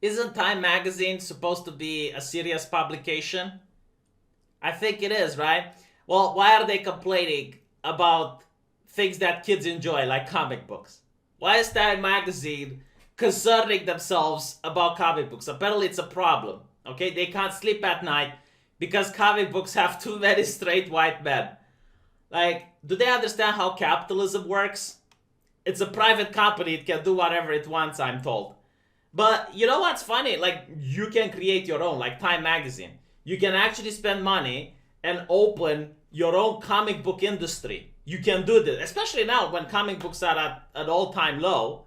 Isn't Time magazine supposed to be a serious publication? I think it is, right? Well, why are they complaining about things that kids enjoy, like comic books? Why is Time magazine concerning themselves about comic books? Apparently, it's a problem. Okay, they can't sleep at night because comic books have too many straight white men. Like, do they understand how capitalism works? It's a private company, it can do whatever it wants, I'm told. But you know what's funny? Like, you can create your own, like Time Magazine. You can actually spend money and open your own comic book industry. You can do this, especially now when comic books are at an all time low.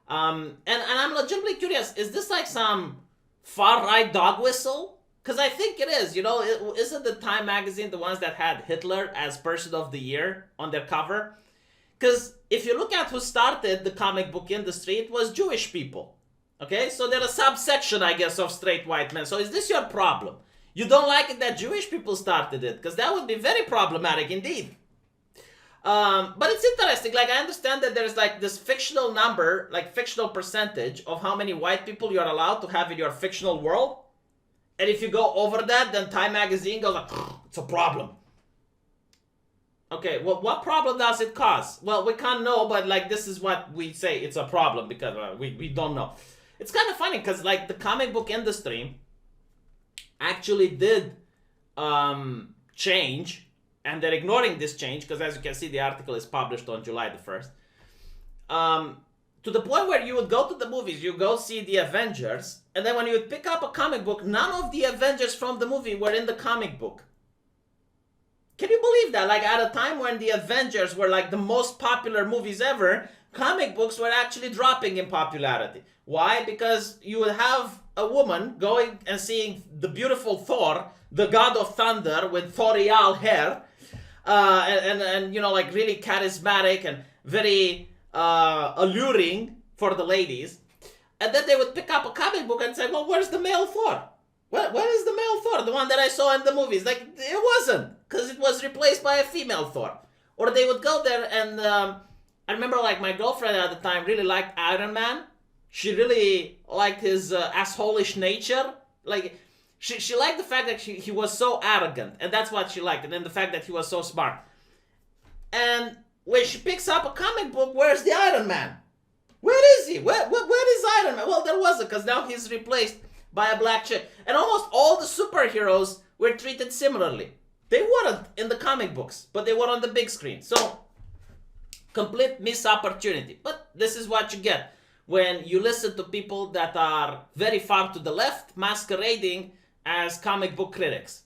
And I'm legitimately curious, is this like some far right dog whistle? Because I think it is. You know, isn't the Time Magazine the ones that had Hitler as Person of the Year on their cover? Because if you look at who started the comic book industry, it was Jewish people. Okay, so they're a subsection, I guess, of straight white men. So is this your problem? You don't like it that Jewish people started it? Because that would be very problematic indeed. But it's interesting. Like, I understand that there's like this fictional number, like fictional percentage of how many white people you're allowed to have in your fictional world. And if you go over that, then Time Magazine goes like, it's a problem. Okay, well, what problem does it cause? Well, we can't know, but like this is what we say it's a problem because we don't know. It's kind of funny because like the comic book industry actually did change, and they're ignoring this change because as you can see, the article is published on July the 1st. To the point where you would go to the movies, you go see the Avengers, and then when you would pick up a comic book, none of the Avengers from the movie were in the comic book. Can you believe that? Like at a time when the Avengers were like the most popular movies ever, comic books were actually dropping in popularity. Why? Because you would have a woman going and seeing the beautiful Thor, the god of thunder with Thorial hair, and you know, like really charismatic and very alluring for the ladies. And then they would pick up a comic book and say, well, where's the male Thor? Where is the male Thor? The one that I saw in the movies. Like, it wasn't. Because it was replaced by a female Thor. Or they would go there and I remember like my girlfriend at the time really liked Iron Man. She really liked his assholish nature. Like, she liked the fact that he was so arrogant. And that's what she liked. And then the fact that he was so smart. And when she picks up a comic book, where's the Iron Man? Where is he? Where is Iron Man? Well, there wasn't, because now he's replaced by a black chick. And almost all the superheroes were treated similarly. They weren't in the comic books, but they were on the big screen. So, complete missed opportunity. But this is what you get when you listen to people that are very far to the left masquerading as comic book critics.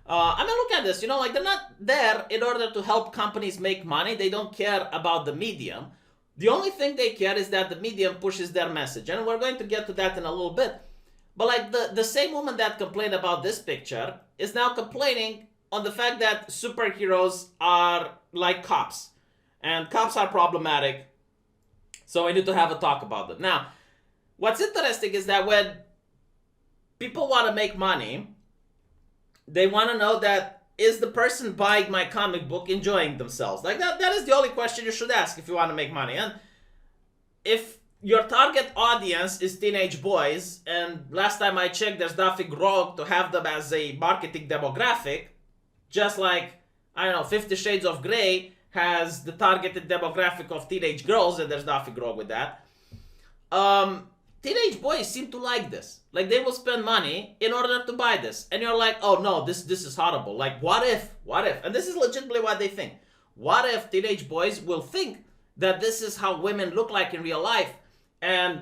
I mean, look at this. You know, like they're not there in order to help companies make money. They don't care about the medium. The only thing they care is that the medium pushes their message. And we're going to get to that in a little bit. But like the same woman that complained about this picture is now complaining on the fact that superheroes are like cops. And cops are problematic. So we need to have a talk about them. Now, what's interesting is that when people want to make money, they want to know that is the person buying my comic book enjoying themselves? Like that is the only question you should ask if you want to make money. And if your target audience is teenage boys, and last time I checked, there's nothing wrong to have them as a marketing demographic, just like, I don't know, 50 Shades of Grey has the targeted demographic of teenage girls, and there's nothing wrong with that. Teenage boys seem to like this. Like, they will spend money in order to buy this. And you're like, oh no, this is horrible. Like, what if? And this is legitimately what they think. What if teenage boys will think that this is how women look like in real life, and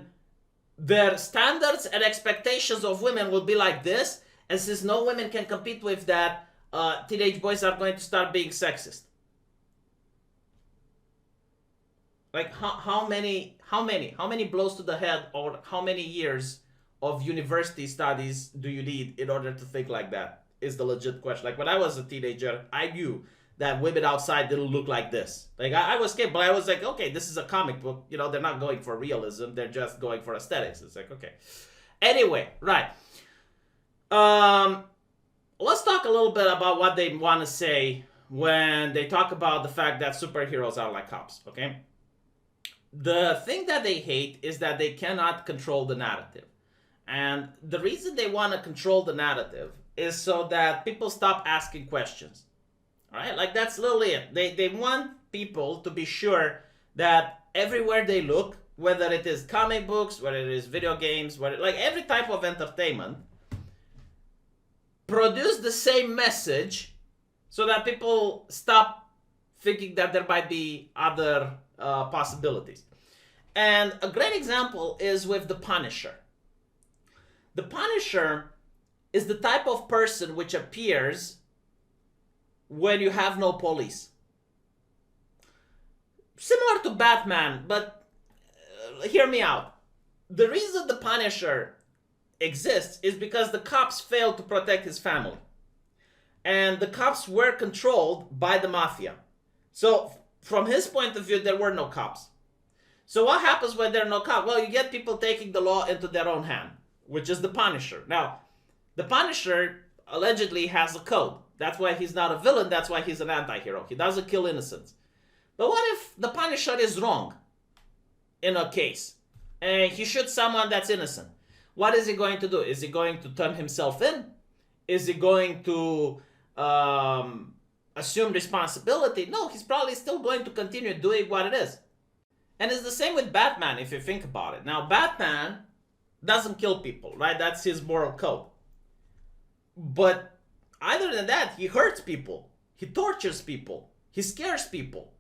their standards and expectations of women will be like this, and since no women can compete with that, teenage boys are going to start being sexist. Like, how many blows to the head, or how many years of university studies do you need in order to think like that, is the legit question. Like, when I was a teenager, I knew that women outside didn't look like this. Like, I was scared, but I was like, okay, this is a comic book. You know, they're not going for realism. They're just going for aesthetics. It's like, okay. Anyway, right. Let's talk a little bit about what they want to say when they talk about the fact that superheroes are like cops, okay? The thing that they hate is that they cannot control the narrative. And the reason they want to control the narrative is so that people stop asking questions. Right? Like that's literally it. They want people to be sure that everywhere they look, whether it is comic books, whether it is video games, whether like every type of entertainment, produce the same message so that people stop thinking that there might be other possibilities. And a great example is with The Punisher. The Punisher is the type of person which appears when you have no police. Similar to Batman, but hear me out. The reason the Punisher exists is because the cops failed to protect his family. And the cops were controlled by the mafia. So, from his point of view, there were no cops. So, what happens when there are no cops? Well, you get people taking the law into their own hand, which is the Punisher. Now, the Punisher allegedly has a code. That's why he's not a villain. That's why he's an anti-hero. He doesn't kill innocents. But what if the Punisher is wrong in a case and he shoots someone that's innocent? What is he going to do? Is he going to turn himself in? Is he going to assume responsibility? No, he's probably still going to continue doing what it is. And it's the same with Batman if you think about it. Now, Batman doesn't kill people, right? That's his moral code. But other than that, he hurts people. He tortures people. He scares people.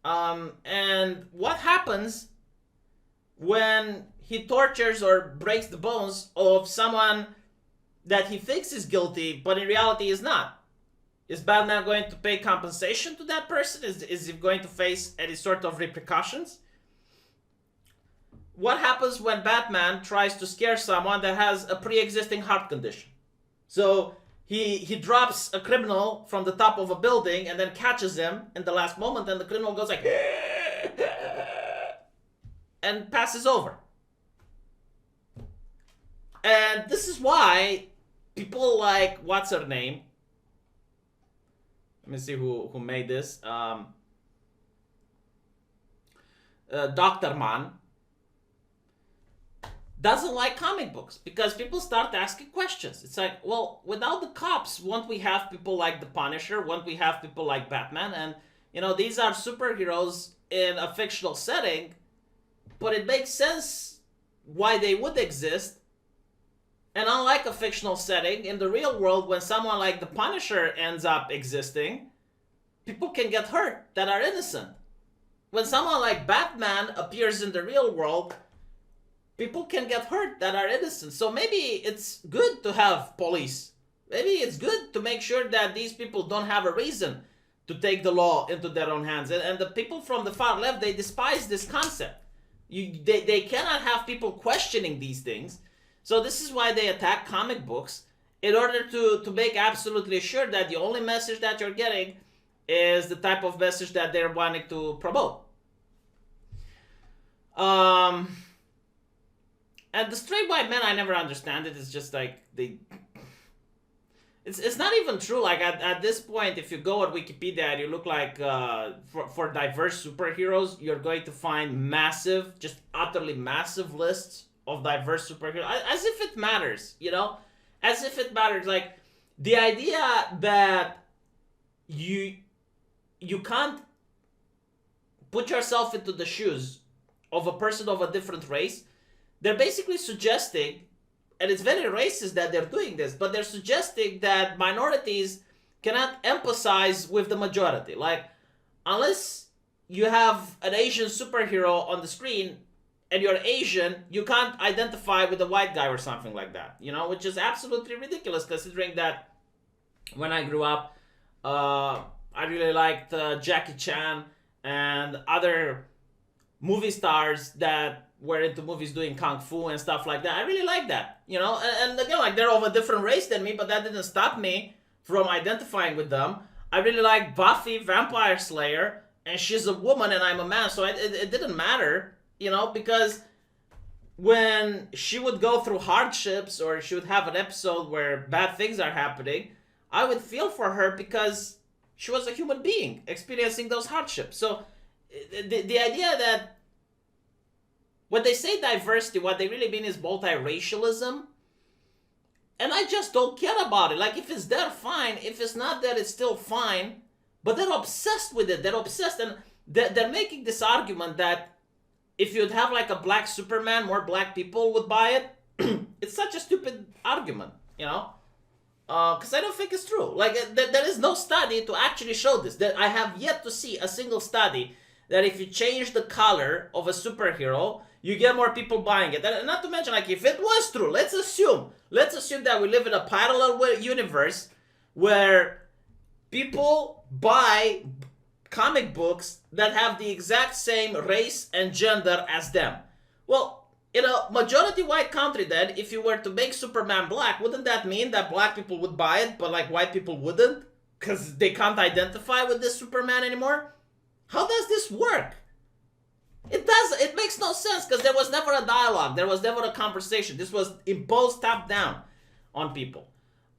And what happens when he tortures or breaks the bones of someone that he thinks is guilty, but in reality is not? Is Batman going to pay compensation to that person? Is he going to face any sort of repercussions? What happens when Batman tries to scare someone that has a pre-existing heart condition? So he drops a criminal from the top of a building and then catches him in the last moment, and the criminal goes like and passes over. And this is why people like, what's her name? Let me see who made this. Dr. Mann doesn't like comic books because people start asking questions. It's like, well, without the cops, won't we have people like the Punisher? Won't we have people like Batman? And, you know, these are superheroes in a fictional setting, but it makes sense why they would exist. And unlike a fictional setting, in the real world, when someone like the Punisher ends up existing, people can get hurt that are innocent. When someone like Batman appears in the real world, people can get hurt that are innocent. So maybe it's good to have police. Maybe it's good to make sure that these people don't have a reason to take the law into their own hands. And the people from the far left, they despise this concept. They cannot have people questioning these things. So this is why they attack comic books, in order to make absolutely sure that the only message that you're getting is the type of message that they're wanting to promote. And the straight white men, I never understand it. It's just like it's not even true. Like at this point, if you go on Wikipedia and you look like for diverse superheroes, you're going to find massive, just utterly massive lists of diverse superheroes. As if it matters, you know? As if it matters. Like the idea that you can't put yourself into the shoes of a person of a different race. They're basically suggesting, and it's very racist that they're doing this, but they're suggesting that minorities cannot empathize with the majority. Like, unless you have an Asian superhero on the screen and you're Asian, you can't identify with a white guy or something like that, you know, which is absolutely ridiculous, considering that when I grew up, I really liked Jackie Chan and other movie stars that were into movies doing kung fu and stuff like that. I really like that, you know, and again, like, they're of a different race than me, but that didn't stop me from identifying with them. I really like Buffy Vampire Slayer, and she's a woman and I'm a man, so it didn't matter, you know, because when she would go through hardships or she would have an episode where bad things are happening, I would feel for her because she was a human being experiencing those hardships. So the idea that when they say diversity, what they really mean is multiracialism. And I just don't care about it. Like, if it's there, fine. If it's not there, it's still fine. But they're obsessed with it. They're obsessed. And they're making this argument that if you'd have like a black Superman, more black people would buy it. It's such a stupid argument, you know? Because I don't think it's true. Like, there is no study to actually show this. That I have yet to see a single study that if you change the color of a superhero, you get more people buying it. And not to mention, like, if it was true, let's assume that we live in a parallel universe where people buy comic books that have the exact same race and gender as them. Well, in a majority white country then, if you were to make Superman black, wouldn't that mean that black people would buy it, but like white people wouldn't? Because they can't identify with this Superman anymore? How does this work? It makes no sense, because there was never a dialogue. There was never a conversation. This was imposed top down on people.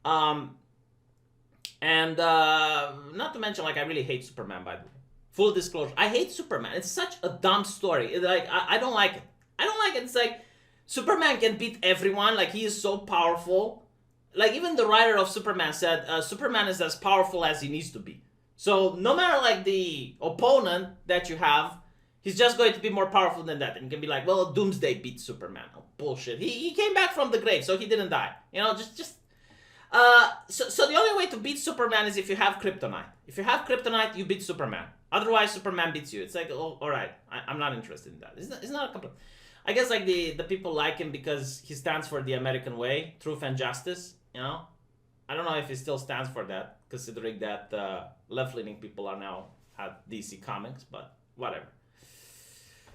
And not to mention, like, I really hate Superman, by the way. Full disclosure. I hate Superman. It's such a dumb story. I don't like it. I don't like it. It's like, Superman can beat everyone. Like, he is so powerful. Like, even the writer of Superman said, Superman is as powerful as he needs to be. So, no matter, like, the opponent that you have, he's just going to be more powerful than that. And you can be like, well, Doomsday beat Superman. Oh, bullshit. He came back from the grave, so he didn't die. You know, so the only way to beat Superman is if you have kryptonite. If you have kryptonite, you beat Superman. Otherwise, Superman beats you. It's like, oh, all right, I'm not interested in that. It's not a complaint. I guess, like, the people like him because he stands for the American way, truth and justice, you know? I don't know if he still stands for that, considering that left-leaning people are now at DC Comics, but whatever.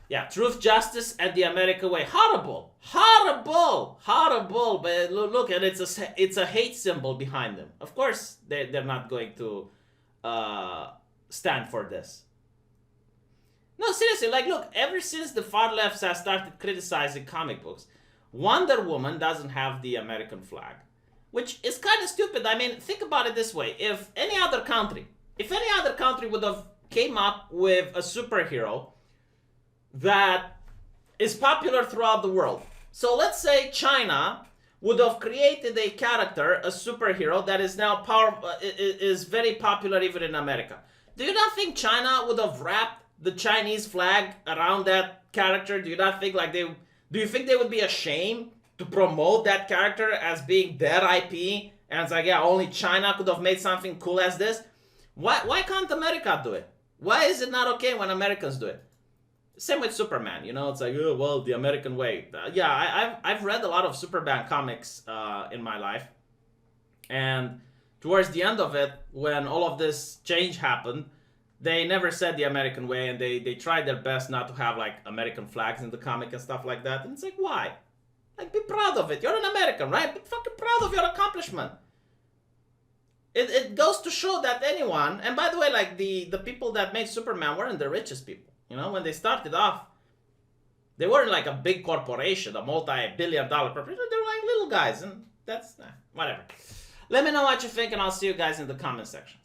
Yeah, truth, justice, and the American way. Horrible, horrible, horrible. But look, and it's a hate symbol behind them. Of course, they're not going to stand for this. No, seriously, like, look, ever since the far left has started criticizing comic books, Wonder Woman doesn't have the American flag, which is kind of stupid. I mean, think about it this way. If any other country would have came up with a superhero that is popular throughout the world. So let's say China would have created a character, a superhero, that is now is very popular even in America. Do you not think China would have wrapped the Chinese flag around that character? Do you not think, like, do you think they would be ashamed to promote that character as being their IP? And it's like, yeah, only China could have made something cool as this. Why can't America do it? Why is it not okay when Americans do it? Same with Superman, you know, it's like, oh, well, the American way. Yeah, I've read a lot of Superman comics in my life. And towards the end of it, when all of this change happened, they never said the American way, and they tried their best not to have, like, American flags in the comic and stuff like that. And it's like, why? Like, be proud of it. You're an American, right? Be fucking proud of your accomplishment. It goes to show that anyone, and by the way, like, the people that made Superman weren't the richest people. You know, when they started off, they weren't like a big corporation, a multi-billion-dollar corporation. They were like little guys, and that's whatever. Let me know what you think, and I'll see you guys in the comment section.